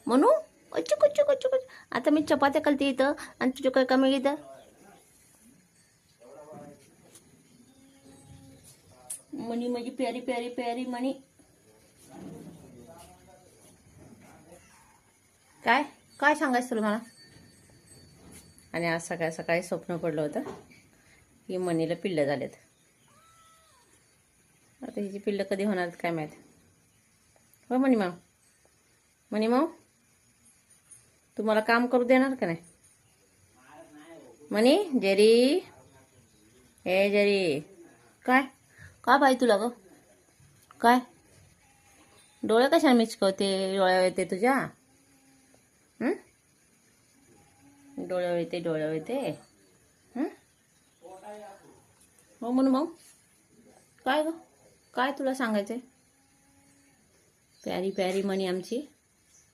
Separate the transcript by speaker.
Speaker 1: म्हणू अच्चू कच्चू कच्चू कच्चू. आता मी चपात्या करते इथं आणि तुझं काय काम आहे इथं. मणी माझी प्यारी प्यारी प्यारी मणी. काय काय सांगायचं तुला मला. आणि आज सकाळी सकाळी स्वप्न पडलं होतं की मनीला पिल्लं झालेत. आता हिची पिल्लं कधी होणार काय माहीत. हो मणी माव, मणी माव तुम्हाला काम करू देणार का नाही. मनी जेरी ए जेरी. काय काय पाहिजे तुला ग. काय डोळे कशा मिचकवते. डोळ्या येते तुझ्या. डोळ्या येते डोळ्या येते. हो म्हणून मग काय ग काय तुला सांगायचंय. प्यारी प्यारी मणी आमची.